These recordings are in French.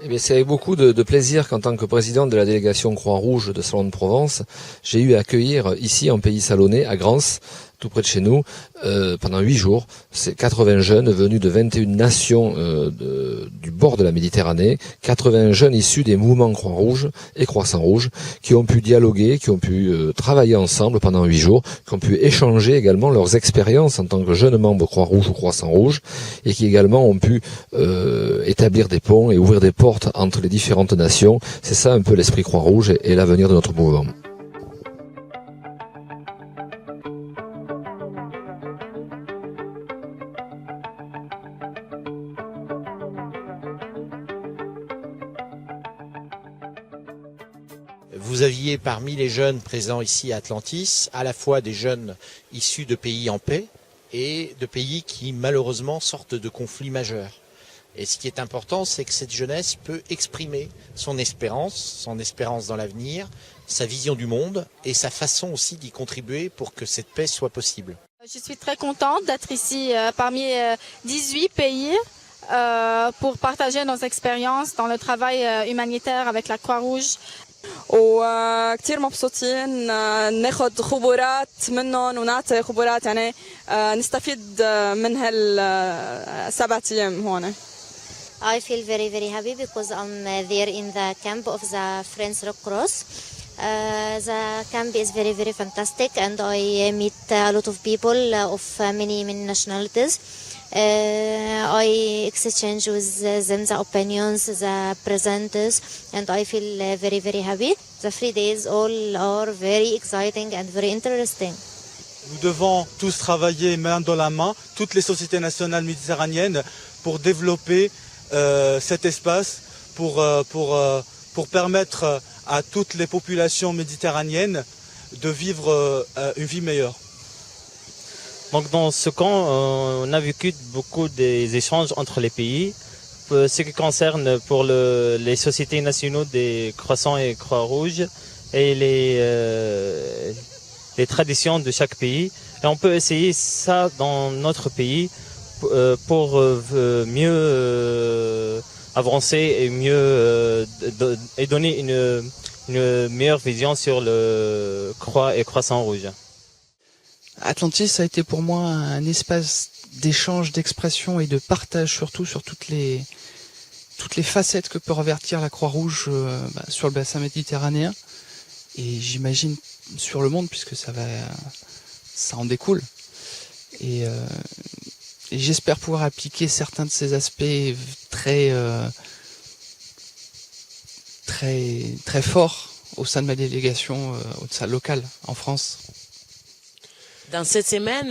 Eh bien, c'est avec beaucoup de plaisir qu'en tant que président de la délégation Croix-Rouge de Salon de Provence, j'ai eu à accueillir ici en pays salonnais, à Grance, tout près de chez nous, pendant 8 jours, c'est 80 jeunes venus de 21 nations du bord de la Méditerranée, 80 jeunes issus des mouvements Croix-Rouge et Croissant-Rouge, qui ont pu dialoguer, qui ont pu travailler ensemble pendant 8 jours, qui ont pu échanger également leurs expériences en tant que jeunes membres Croix-Rouge ou Croissant-Rouge, et qui également ont pu établir des ponts et ouvrir des portes entre les différentes nations. C'est ça un peu l'esprit Croix-Rouge et l'avenir de notre mouvement. Vous aviez parmi les jeunes présents ici à Atlantis, à la fois des jeunes issus de pays en paix et de pays qui malheureusement sortent de conflits majeurs. Et ce qui est important, c'est que cette jeunesse peut exprimer son espérance dans l'avenir, sa vision du monde et sa façon aussi d'y contribuer pour que cette paix soit possible. Je suis très contente d'être ici parmi 18 pays pour partager nos expériences dans le travail humanitaire avec la Croix-Rouge. وكتير مبسوطين ناخد خبرات منهم ونعطي خبرات يعني نستفيد من هال7 أيام هون. I feel very very happy because I'm there in the camp of the French Red Cross. The camp is very very fantastic and I meet a lot of people of many nationalities. I exchange with them the opinions, the presents, and I feel very very happy. The 3 days all are very exciting and very interesting. Nous devons tous travailler main dans la main, toutes les sociétés nationales méditerranéennes, pour développer cet espace, pour permettre à toutes les populations méditerranéennes de vivre une vie meilleure. Donc dans ce camp, on a vécu beaucoup des échanges entre les pays. Ce qui concerne pour les sociétés nationaux des Croissants et Croix-Rouge et les traditions de chaque pays. Et on peut essayer ça dans notre pays pour mieux avancer et donner une meilleure vision sur le Croix et Croissant-Rouge. Atlantis a été pour moi un espace d'échange, d'expression et de partage, surtout sur toutes les facettes que peut revêtir la Croix-Rouge sur le bassin méditerranéen et j'imagine sur le monde puisque ça en découle et j'espère pouvoir appliquer certains de ces aspects très forts au sein de ma délégation, au sein locale en France. Dans cette semaine,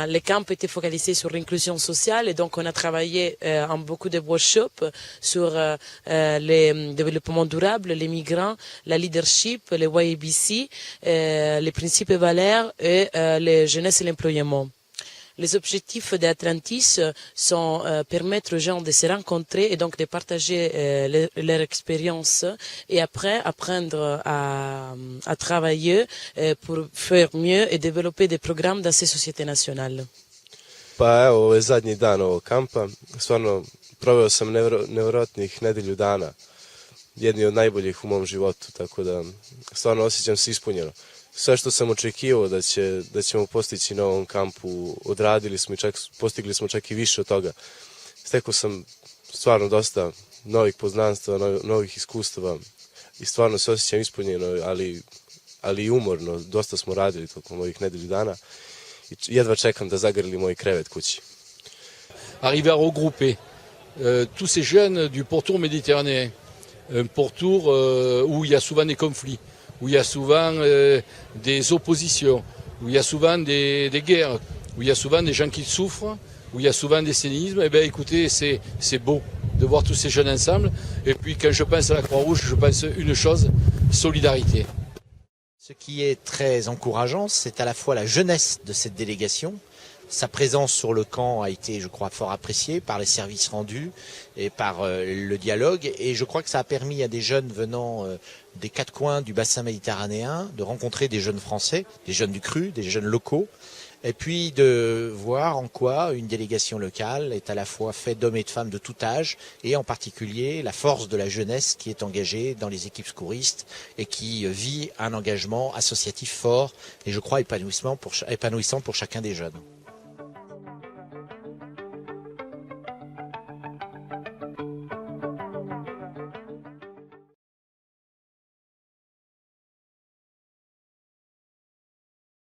les camps étaient focalisés sur l'inclusion sociale et donc on a travaillé en beaucoup de workshops sur le développement durable, les migrants, la leadership, les YABC, les principes et valeurs et les jeunesse et l'employement. Les objectifs d'Atlantis sont permettre aux gens de se rencontrer et donc de partager leur expérience et après apprendre à travailler pour faire mieux et développer des programmes dans ces sociétés nationales. Pa evo, ovo je zadnji dan ovog kampa. Stvarno, proveo sam nevjerojatnih nedelju dana. Jedni od najboljih u mom životu, tako da stvarno osjećam se ispunjeno. Sve što sam očekivao da ćemo postići na ovom kampu, odradili smo i postigli smo čak i više od toga. Stekao sam stvarno dosta novih poznanstva, novih iskustava i stvarno se osjećam ispunjeno, ali i umorno. Dosta smo radili tokom ovih nedelju dana i jedva čekam da zagrli moj krevet kući. Arriver à regrouper tous ces jeunes du pourtour méditerranéen, un pourtour où il y a souvent des conflits, où il y a souvent des oppositions, où il y a souvent des guerres, où il y a souvent des gens qui souffrent, où il y a souvent des séismes. Eh bien écoutez, c'est beau de voir tous ces jeunes ensemble. Et puis quand je pense à la Croix-Rouge, je pense une chose, solidarité. Ce qui est très encourageant, c'est à la fois la jeunesse de cette délégation, Sa présence sur le camp a été, je crois, fort appréciée par les services rendus et par le dialogue. Et je crois que ça a permis à des jeunes venant des quatre coins du bassin méditerranéen de rencontrer des jeunes Français, des jeunes du cru, des jeunes locaux, et puis de voir en quoi une délégation locale est à la fois faite d'hommes et de femmes de tout âge, et en particulier la force de la jeunesse qui est engagée dans les équipes secouristes et qui vit un engagement associatif fort et je crois épanouissant pour chacun des jeunes.